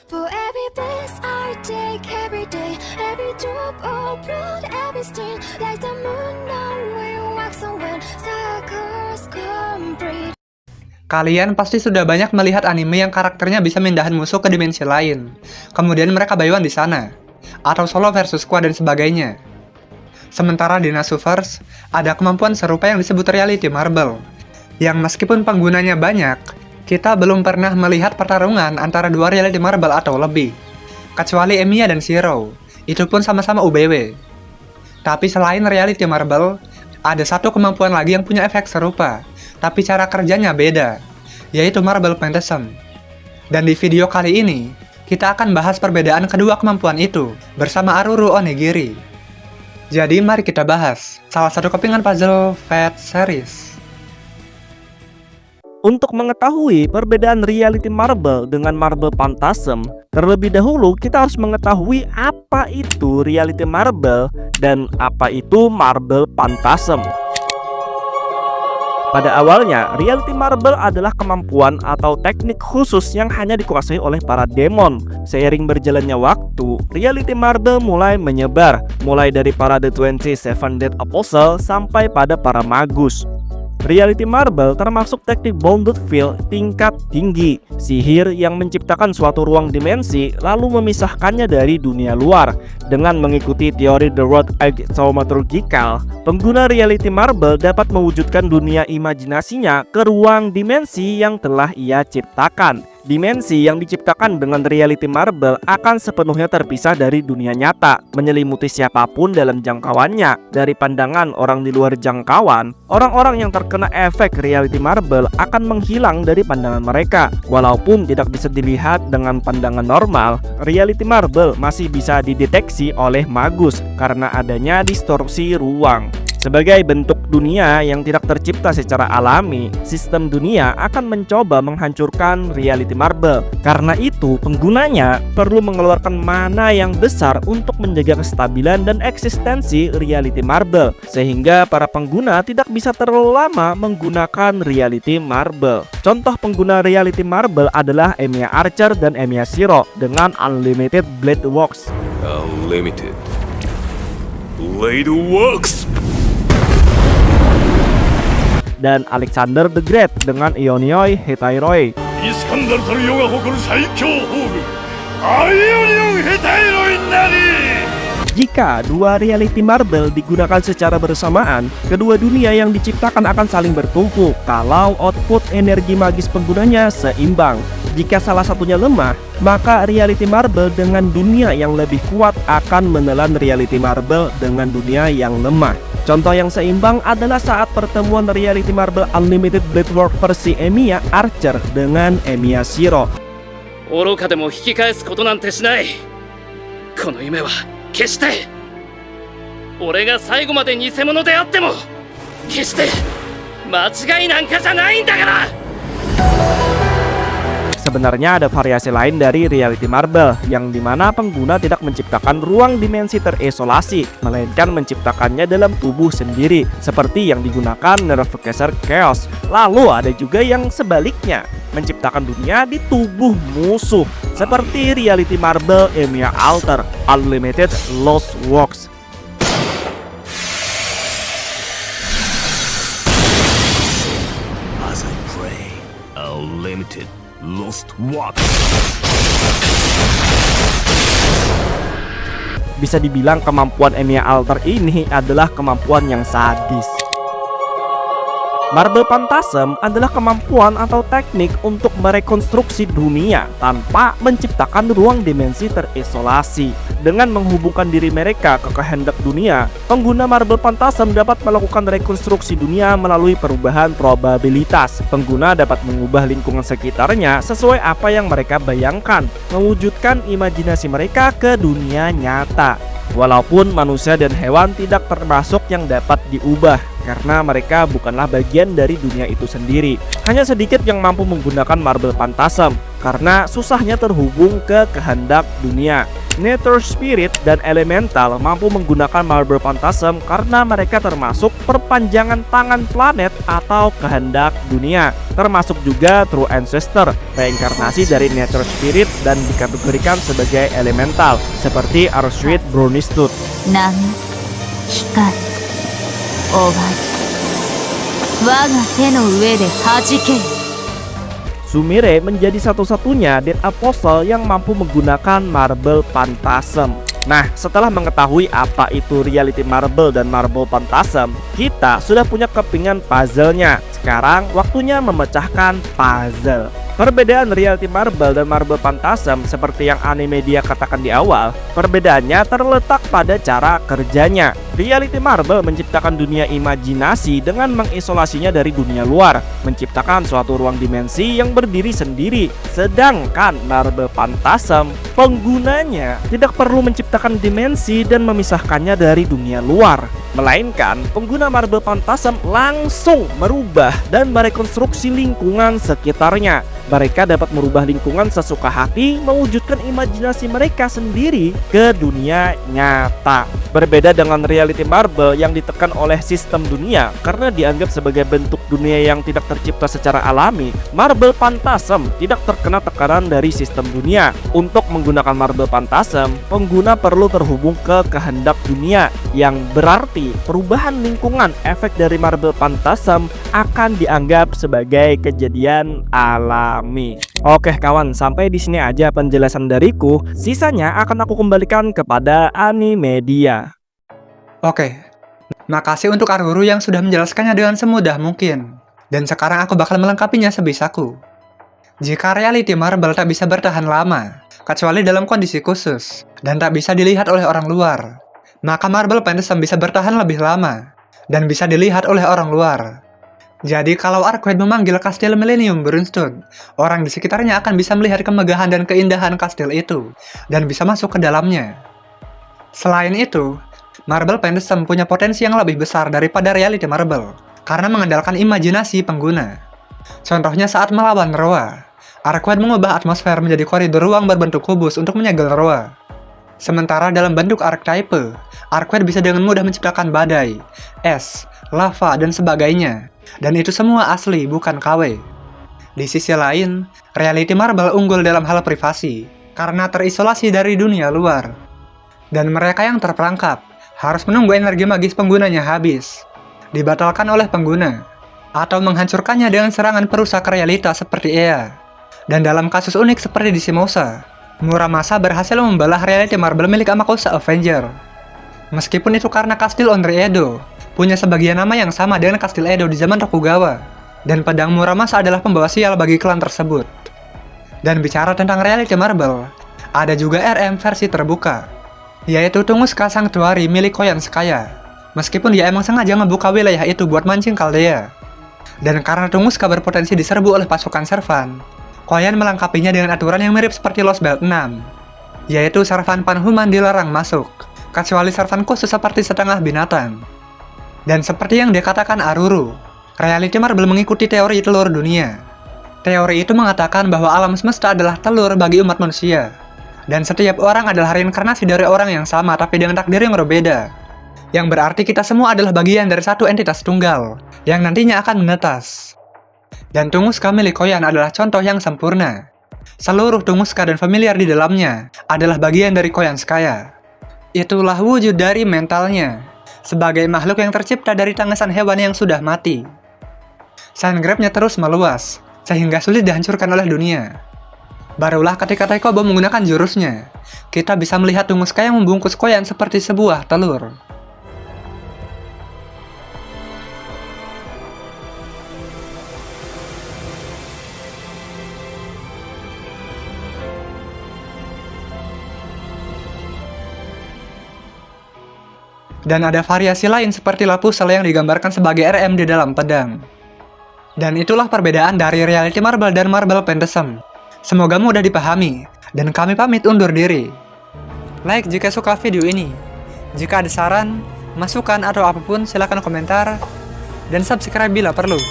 For every bliss I take every day, every drop of blood, every stain, like the moon now we wax on when cycles complete. Kalian pasti sudah banyak melihat anime yang karakternya bisa mindahin musuh ke dimensi lain. Kemudian mereka bayuan di sana, atau solo versus squad dan sebagainya. Sementara di Nasuverse, ada kemampuan serupa yang disebut Reality Marble, yang meskipun penggunanya banyak, kita belum pernah melihat pertarungan antara dua Reality Marble atau lebih. Kecuali Emiya dan Shiro, itu pun sama-sama UBW. Tapi selain Reality Marble, ada satu kemampuan lagi yang punya efek serupa, tapi cara kerjanya beda, yaitu Marble Phantasm. Dan di video kali ini, kita akan bahas perbedaan kedua kemampuan itu bersama Aruru Onigiri. Jadi mari kita bahas salah satu kepingan puzzle Fate series. Untuk mengetahui perbedaan Reality Marble dengan Marble Phantasm, terlebih dahulu kita harus mengetahui apa itu Reality Marble dan apa itu Marble Phantasm. Pada awalnya, Reality Marble adalah kemampuan atau teknik khusus yang hanya dikuasai oleh para demon. Seiring berjalannya waktu, Reality Marble mulai menyebar, mulai dari para The 27 Dead Apostle sampai pada para magus. Reality Marble termasuk teknik bounded field tingkat tinggi, sihir yang menciptakan suatu ruang dimensi lalu memisahkannya dari dunia luar. Dengan mengikuti teori The Road Egg Thaumaturgical, pengguna Reality Marble dapat mewujudkan dunia imajinasinya ke ruang dimensi yang telah ia ciptakan. Dimensi yang diciptakan dengan Reality Marble akan sepenuhnya terpisah dari dunia nyata, menyelimuti siapapun dalam jangkauannya. Dari pandangan orang di luar jangkauan, orang-orang yang terkena efek Reality Marble akan menghilang dari pandangan mereka. Walaupun tidak bisa dilihat dengan pandangan normal, Reality Marble masih bisa dideteksi oleh magus karena adanya distorsi ruang. Sebagai bentuk dunia yang tidak tercipta secara alami, sistem dunia akan mencoba menghancurkan Reality Marble. Karena itu, penggunanya perlu mengeluarkan mana yang besar untuk menjaga kestabilan dan eksistensi Reality Marble, sehingga para pengguna tidak bisa terlalu lama menggunakan Reality Marble. Contoh pengguna Reality Marble adalah Emiya Archer dan Emiya Shiro dengan Unlimited Blade Works. Unlimited Blade Works. Dan Alexander the Great dengan Ionioi Hetairoi. Iskandar Teryoが誇る最強宝具アイオニオンヘタイロイナリ。 Jika dua Reality Marble digunakan secara bersamaan, kedua dunia yang diciptakan akan saling bertumpu kalau output energi magis penggunanya seimbang. Jika salah satunya lemah, maka Reality Marble dengan dunia yang lebih kuat akan menelan Reality Marble dengan dunia yang lemah. Contoh yang seimbang adalah saat pertemuan Reality Marble Unlimited Blade Work versi Emiya Archer dengan Emiya Shiro. 愚かでも引き返すことなんてしない。この夢は決して俺が最後まで偽物であっても決して間違いなんかじゃないんだから。 Sebenarnya ada variasi lain dari Reality Marble, yang dimana pengguna tidak menciptakan ruang dimensi terisolasi, melainkan menciptakannya dalam tubuh sendiri, seperti yang digunakan Nervecaster Chaos. Lalu ada juga yang sebaliknya, menciptakan dunia di tubuh musuh, seperti Reality Marble Emiya Alter Unlimited Lost Works. As I pray, Unlimited Lost Works. Bisa dibilang kemampuan Emiya Alter ini adalah kemampuan yang sadis. Marble Phantasm adalah kemampuan atau teknik untuk merekonstruksi dunia tanpa menciptakan ruang dimensi terisolasi. Dengan menghubungkan diri mereka ke kehendak dunia, pengguna Marble Phantasm dapat melakukan rekonstruksi dunia melalui perubahan probabilitas. Pengguna dapat mengubah lingkungan sekitarnya sesuai apa yang mereka bayangkan, mewujudkan imajinasi mereka ke dunia nyata. Walaupun manusia dan hewan tidak termasuk yang dapat diubah, karena mereka bukanlah bagian dari dunia itu sendiri. Hanya sedikit yang mampu menggunakan Marble Phantasm, karena susahnya terhubung ke kehendak dunia. Nature Spirit dan Elemental mampu menggunakan Marble Phantasm karena mereka termasuk perpanjangan tangan planet atau kehendak dunia, termasuk juga True Ancestor, reinkarnasi dari Nature Spirit dan dikategorikan sebagai Elemental, seperti Arsuit Brownish Tooth. 波光終わり我が手の上で弾け。 Sumire menjadi satu-satunya Dead Apostle yang mampu menggunakan Marble Phantasm. Nah, setelah mengetahui apa itu Reality Marble dan Marble Phantasm, kita sudah punya kepingan puzzle-nya. Sekarang waktunya memecahkan puzzle. Perbedaan Reality Marble dan Marble Phantasm seperti yang anime dia katakan di awal, perbedaannya terletak pada cara kerjanya. Reality Marble menciptakan dunia imajinasi dengan mengisolasinya dari dunia luar, menciptakan suatu ruang dimensi yang berdiri sendiri. Sedangkan Marble Phantasm, penggunanya tidak perlu menciptakan dimensi dan memisahkannya dari dunia luar, melainkan pengguna Marble Phantasm langsung merubah dan merekonstruksi lingkungan sekitarnya. Mereka dapat merubah lingkungan sesuka hati, mewujudkan imajinasi mereka sendiri ke dunia nyata. Berbeda dengan Reality Marble yang ditekan oleh sistem dunia karena dianggap sebagai bentuk dunia yang tidak tercipta secara alami, Marble Phantasm tidak terkena tekanan dari sistem dunia. Untuk menggunakan Marble Phantasm, pengguna perlu terhubung ke kehendak dunia, yang berarti perubahan lingkungan efek dari Marble Phantasm akan dianggap sebagai kejadian alami. Oke kawan, sampai di sini aja penjelasan dariku. Sisanya akan aku kembalikan kepada Animedia. Oke, makasih untuk Aruru yang sudah menjelaskannya dengan semudah mungkin. Dan sekarang aku bakal melengkapinya sebisaku. Jika Reality Marble tak bisa bertahan lama, kecuali dalam kondisi khusus, dan tak bisa dilihat oleh orang luar, maka Marble Phantasm bisa bertahan lebih lama, dan bisa dilihat oleh orang luar. Jadi kalau Arquette memanggil kastil Millennium Brimstone, orang di sekitarnya akan bisa melihat kemegahan dan keindahan kastil itu, dan bisa masuk ke dalamnya. Selain itu, Marble Phantasm punya potensi yang lebih besar daripada Reality Marble, karena mengandalkan imajinasi pengguna. Contohnya saat melawan Roa, Arquette mengubah atmosfer menjadi koridor ruang berbentuk kubus untuk menyegel Roa. Sementara dalam bentuk archetype, Arquette bisa dengan mudah menciptakan badai, es, lava, dan sebagainya. Dan itu semua asli, bukan KW. Di sisi lain, Reality Marble unggul dalam hal privasi, karena terisolasi dari dunia luar. Dan mereka yang terperangkap, harus menunggu energi magis penggunanya habis, dibatalkan oleh pengguna, atau menghancurkannya dengan serangan perusak realitas seperti Ea. Dan dalam kasus unik seperti di Shimosa, Muramasa berhasil membalah Reality Marble milik Amakusa Avenger. Meskipun itu karena kastil Onryo Edo punya sebagian nama yang sama dengan kastil Edo di zaman Tokugawa, dan pedang Muramasa adalah pembawa sial bagi klan tersebut. Dan bicara tentang Reality Marble, ada juga RM versi terbuka, yaitu Tunguska Sanctuary milik Koyanskaya. Meskipun dia emang sengaja ngebuka wilayah itu buat mancing Chaldea. Dan karena Tunguska berpotensi diserbu oleh pasukan Servan, Koyan melengkapinya dengan aturan yang mirip seperti Lost Belt 6, yaitu Servan Panhuman dilarang masuk, kecuali Servan khusus seperti setengah binatang. Dan seperti yang dikatakan Aruru, Reality Marble mengikuti teori telur dunia. Teori itu mengatakan bahwa alam semesta adalah telur bagi umat manusia, dan setiap orang adalah reinkarnasi dari orang yang sama tapi dengan takdir yang berbeda. Yang berarti kita semua adalah bagian dari satu entitas tunggal, yang nantinya akan menetas. Dan Tunguska milik Koyan adalah contoh yang sempurna. Seluruh Tunguska dan familiar di dalamnya adalah bagian dari Koyanskaya. Itulah wujud dari mentalnya, sebagai makhluk yang tercipta dari tangisan hewan yang sudah mati. Sungrave-nya terus meluas, sehingga sulit dihancurkan oleh dunia. Barulah ketika Taikobo menggunakan jurusnya, kita bisa melihat Tunguska yang membungkus Koyan seperti sebuah telur. Dan ada variasi lain seperti Lapusel yang digambarkan sebagai RM di dalam pedang. Dan itulah perbedaan dari Reality Marble dan Marble Phantasm. Semoga mudah dipahami, dan kami pamit undur diri. Like jika suka video ini. Jika ada saran, masukan atau apapun silahkan komentar, dan subscribe bila perlu.